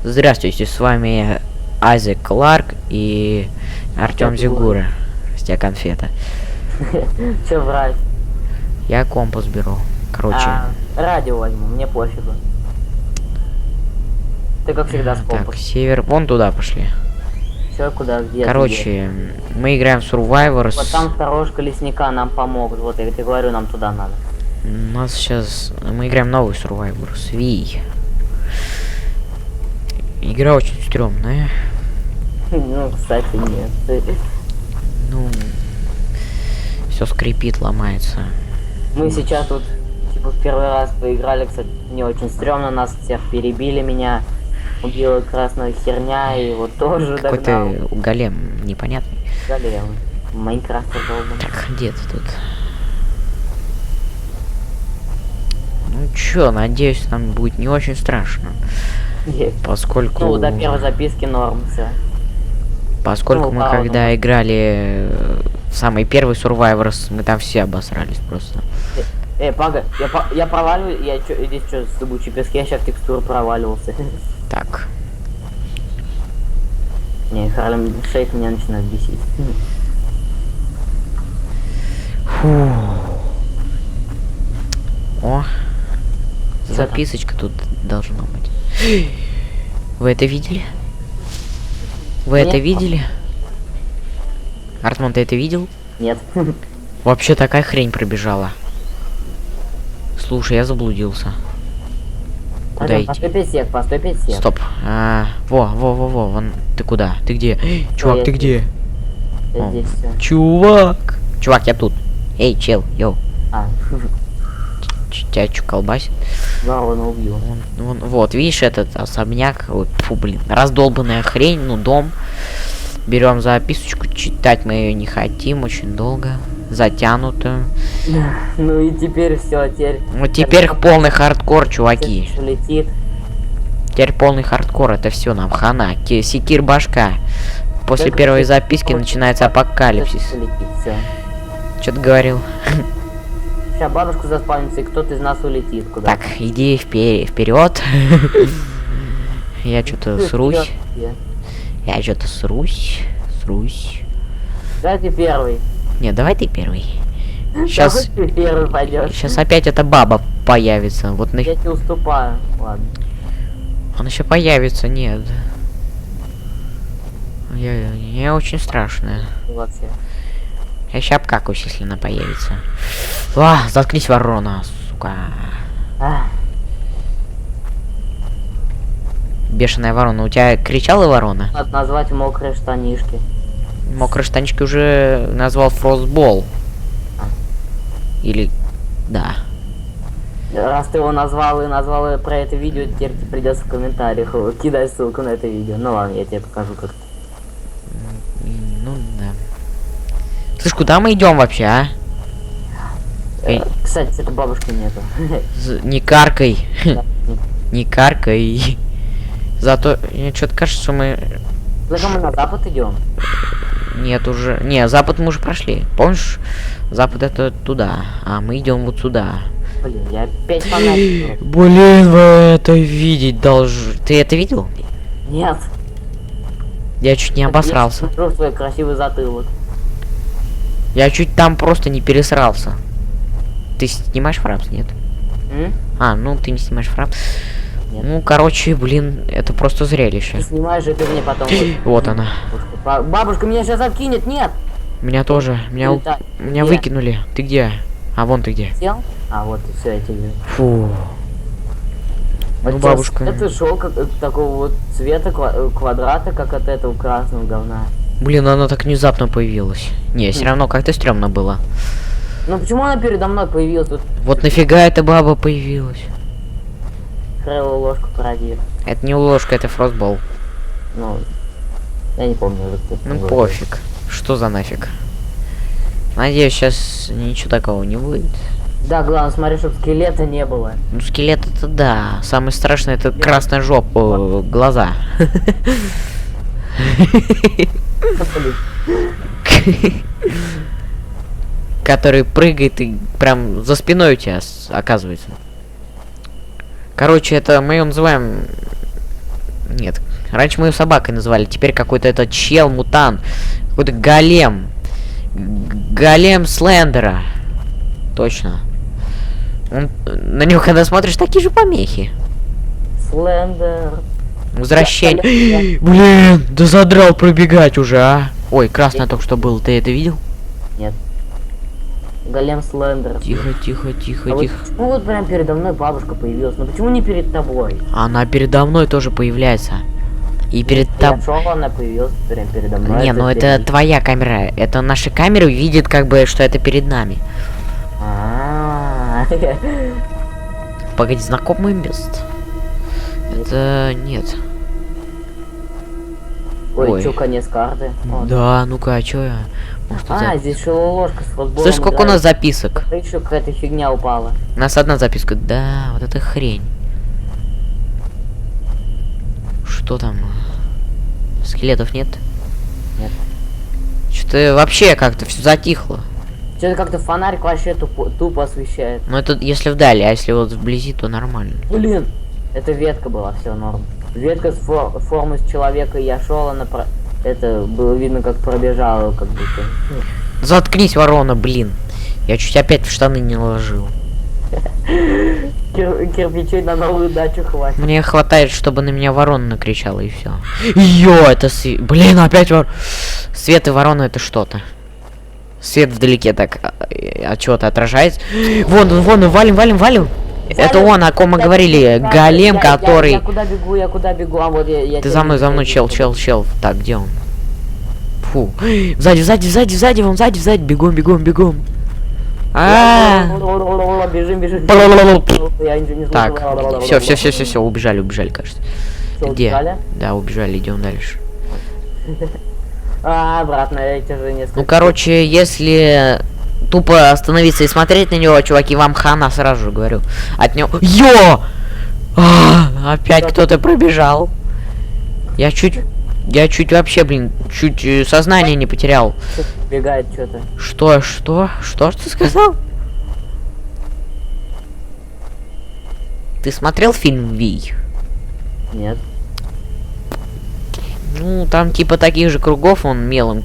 Здравствуйте, с вами Айзек Кларк и Артем Зигура. С тебя конфета. Че врать? Я компас беру. Короче. Радио возьму, мне пофигу. Ты как всегда с компасом. Так, север. Вон туда пошли. Все, куда, где? Короче, мы играем в Survivors. Вот там сторожка лесника нам помогут. Вот я тебе говорю, нам туда надо. У нас сейчас. Мы играем новый Survivors. Вий. Игра очень стрёмная. Ну, кстати, нет. Ну. Все скрипит, ломается. Мы сейчас тут, типа, в первый раз поиграли, кстати, не очень стрёмно, нас всех перебили, меня убила красная херня, и вот тоже догнал. Какой-то голем непонятный. Голем. Майнкрафт долбан. Так, где ты тут? Ну чё, надеюсь, нам будет не очень страшно. Есть. Поскольку... Ну, до первой записки норм, все. Поскольку мы когда играли в самый первый Survivors, мы там все обосрались просто. Пага, я проваливаю, здесь что, с зубучей пески, я сейчас в текстуру проваливался. Так. Не, Харлем Шейк меня начинает бесить. Фу. О, записочка тут должна быть. Вы это видели? Вы это видели? Артман, ты это видел? Нет. Вообще такая хрень пробежала. Слушай, я заблудился. Куда идти? Постой 5 сек. Стоп. Во, вон. Ты куда? Ты где? Чувак, ты где? Я здесь всё. Чувак! Чувак, я тут. Эй, чел, йоу. Тебя чё, колбасит? Ворона убью. Вон, вот, видишь этот особняк? Вот, фу, блин, раздолбанная хрень, ну, дом. Берем записочку, читать мы ее не хотим, очень долго. Затянутую. Ну и теперь все, теперь... Вот теперь полный хардкор, чуваки. Летит. Теперь полный хардкор, это все нам хана. Секир башка. После первой записки начинается апокалипсис. Что ты говорил? Сейчас бабушка заспавнится, и кто-то из нас улетит куда-то. Так, иди вперед. Я что-то срусь. Я что-то срусь. Давай ты первый. Не, давай ты первый. Сейчас. Ты первый пойдешь. Сейчас опять эта баба появится. Вот на. Я тебе уступаю. Ладно. Он еще появится, нет. Я очень страшная. Молодцы. Я ща обкакаюсь, если она появится. Заткнись, ворона, сука. Бешеная ворона. У тебя кричала ворона? Надо назвать мокрые штанишки. Мокрые штанишки уже назвал Фростбол. Или... Да. Раз ты его назвал про это видео, теперь тебе придется в комментариях кидай ссылку на это видео. Ну ладно, я тебе покажу как. Ну да. Слышь, куда мы идем вообще, а? Кстати, это бабушки нету. Не каркай. Не каркай. Зато мне что-то кажется, что мы... Зачем мы на запад идем? Нет, уже... Не, запад мы уже прошли. Помнишь? Запад это туда. А мы идем вот сюда. Блин, я опять фанатик. Блин, вы это видеть должны. Ты это видел? Нет. Я чуть не обосрался. Я свой красивый затылок. Я чуть там просто не пересрался. Ты снимаешь фрапс, нет? Ну ты не снимаешь фрапс. Нет. Ну, короче, блин, это просто зрелище. Ты снимаешь, и ты мне потом... Вот она. Бабушка меня сейчас откинет, нет! Меня тоже. Меня выкинули. Ты где? А вон ты где. Сел? Вот, все, я тебе. Фу. Ну, бабушка. Это шел как такого вот цвета квадрата, как от этого красного говна. Блин, она так внезапно появилась. Не, все равно как-то стрёмно было. Ну почему она передо мной появилась? Вот нафига эта баба появилась? Крыло ложку пародир. Это не ложка, это фростбол. Ну, я не помню уже. Ну пофиг. Что за нафиг? Надеюсь, сейчас ничего такого не будет. Да, главное, смотри, чтобы скелета не было. Ну, скелет это да. Самое страшное это красная жопа, глаза. Который прыгает и прям за спиной у тебя оказывается. Короче, это мы его называем Нет. Раньше мы ее собакой называли. Теперь какой-то этот чел-мутант. Какой-то голем. Голем Слендера. Точно. На него, когда смотришь, такие же помехи. Слендер. Возвращение. Блин, да задрал пробегать уже, а. Ой, красное только что было. Ты это видел? Нет. Голем Слендер. Тихо, тихо, тихо, А тихо. вот почему вот прям передо мной бабушка появилась? Ну почему не перед тобой? Она передо мной тоже появляется. И перед Я тобой. шел, она появилась прям передо мной. Не, ну это перед- твоя камера. Это наша камера видит как бы, что это перед нами. А, Погоди, знакомое место. Это нет. Ой. Ой, чё, конец карты? Вот. Да, ну-ка, а чё я? Может, тут А, здесь шелуложка с футболом. Слышь, сколько у нас записок? Еще какая-то фигня упала. У нас одна записка. Да, вот это хрень. Что там? Скелетов нет? Нет. Что-то вообще как-то все затихло. Что-то как-то фонарик вообще тупо освещает. Ну это если вдали, а если вот вблизи, то нормально. Блин, это ветка была, все норм. Ветка с формой с человека, я шел, она это было видно, как пробежала, как будто. Заткнись, ворона, блин. Я чуть опять в штаны не наложил. Кирпичей на новую дачу хватит. Мне хватает, чтобы на меня ворона накричала, и все. Йо, это блин, опять свет и ворона это что-то. Свет вдалеке так от чего-то отражается. Вон, валим. Это он, о ком мы говорили. Голем, который... Я куда бегу? А вот я Ты за мной, чел. Так, где он? Фу. Сзади, вон сзади, бегом. Бежим. Я не Так, слышу. все, убежали, кажется. Всё, Где? убежали? Да, убежали, идем дальше. А, обратно, эти же несколько. Ну, короче, если тупо остановиться и смотреть на него, чуваки, вам хана, сразу же говорю. От него... Йо! Опять кто-то пробежал. Я чуть вообще, блин, чуть сознание не потерял. Бегает что-то. Что ты сказал? Ты смотрел фильм Вий? Нет. Ну, там типа таких же кругов, он мелом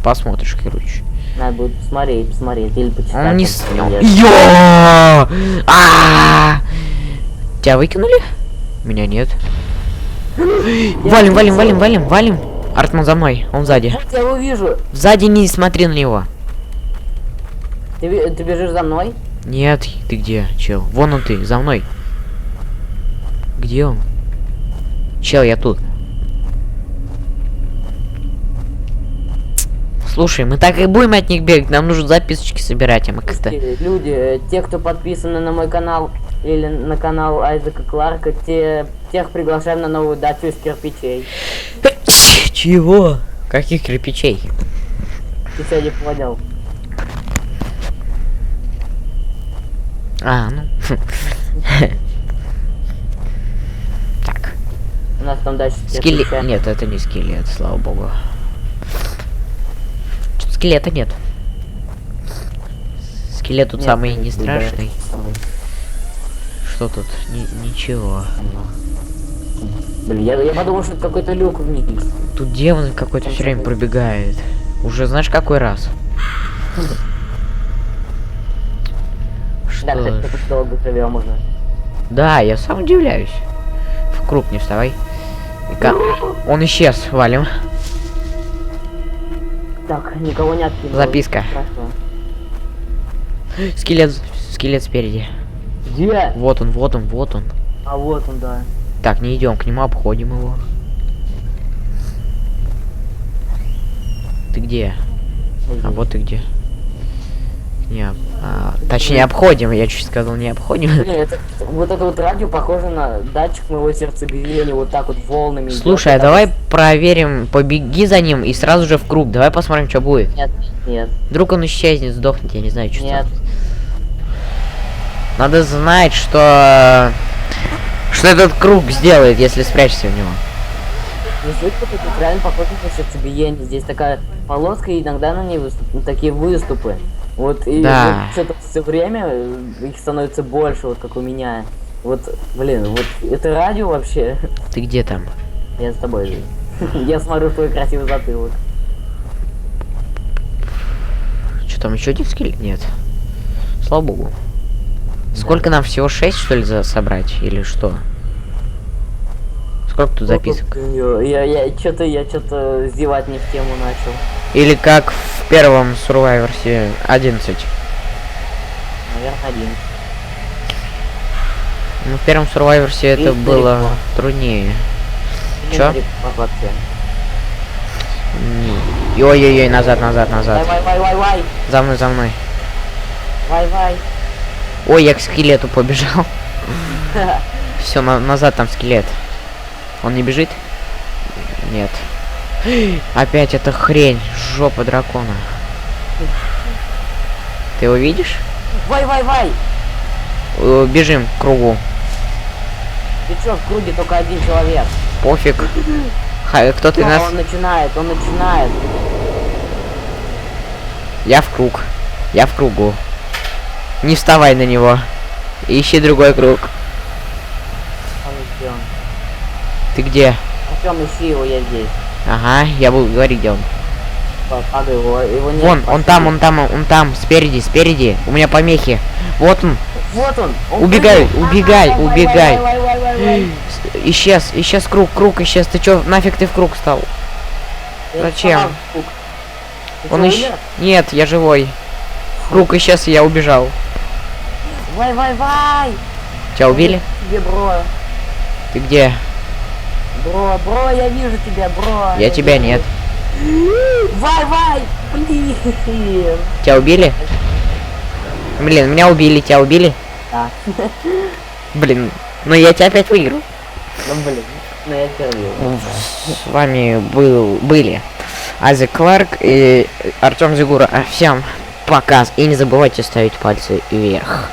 посмотришь, короче. Надо будет посмотреть или почитать. Он не там, или- Йо! Тебя выкинули? Меня нет. Валим. Артман за мной, он сзади. Вот я его вижу. Сзади не смотри на него. Ты бежишь за мной? Нет, ты где, чел? Вон он ты, за мной. Где он? Чел, я тут. Слушай, мы так и будем от них бегать, нам нужно записочки собирать, а мы как-то... Люди, те, кто подписаны на мой канал или на канал Айзека Кларка, тех приглашаем на новую дачу из кирпичей. Чего? Каких кирпичей? Ты что, не понял? Ну. Так. У нас там дача из Скелет. кирпича. Нет, это не скелет, слава богу. Что-то скелета нет. Скелет тут Нет, самый не не страшный. самый. Что тут? Ничего. Блин, я подумал, что это какой-то люк вниз. Тут демон какой-то все время пробегает. Уже знаешь какой раз? Да, Что? кстати, долго живем уже. Да, я сам удивляюсь. В круг не вставай. Он исчез, валим. Так, никого не откинуло. Записка. Хорошо. Скелет спереди. Где? Вот он. А вот он, да. Так, не идем к нему, обходим его. Ты где? А вот ты где? Не, точнее обходим, я чуть сказал не обходим. Блин, вот это вот радио похоже на датчик моего сердцебиения, вот так вот волнами. Слушай, а давай проверим, побеги за ним и сразу же в круг. Давай посмотрим, что будет. Нет. Вдруг он исчезнет, сдохнет, я не знаю, что. Нет. Надо знать, что этот круг сделает, если спрячься в него. Выступы тут реально похоже на сердцебиение. Здесь такая полоска, и иногда на ней такие выступы. Вот и Да. вот что-то все время их становится больше, вот как у меня. Вот, блин, вот это радио вообще. Ты где там? Я с тобой же. Я смотрю в твой красивый затылок. Что там, еще один скелет? Нет. Слава богу. Сколько нам всего 6, что ли, собрать? Или что? Сколько тут записок? Я что-то зевать не в тему начал. Или как в первом Survivorсе 11. Наверное, один. Ну, в первом Survivorсе это Видишь, было далеко. труднее. Чё? Вообще. Ой-ой-ой, назад, назад, назад. Вай. За мной, за мной. Вай. Ой, я к скелету побежал. Все, назад там скелет. Он не бежит? Нет. Опять эта хрень, жопа дракона. Ты его видишь? Вай. Бежим к кругу. Ты чё, в круге только один человек. Пофиг. Кто ты О, нас? он начинает. Я в круг. Я в кругу. Не вставай на него. Ищи другой круг. Ты где? Артём, ищи его, я здесь. Ага, я буду говорить, где он. Падай его нет. Вон, он пошли. там, спереди. У меня помехи. Вот он. Вот он. Убегай, прыгнул. убегай, Ага, убегай. Вай. Исчез круг исчез. Ты чё, нафиг ты в круг стал? Я Зачем? встал в круг. Ты Он чё, ищет. умер? Нет, я живой. Круг исчез, и я убежал. Вай. Тебя убили? Тебе, бро. Ты где? Бро, я вижу тебя, бро. Я тебя нет. Вай, блин. Тебя убили? Блин, меня убили, тебя убили? Да. Блин, но я тебя опять выиграл. Ну, блин. Ну, я первый. С вами были Азик Кларк и Артем Зигура. Всем пока. И не забывайте ставить пальцы вверх.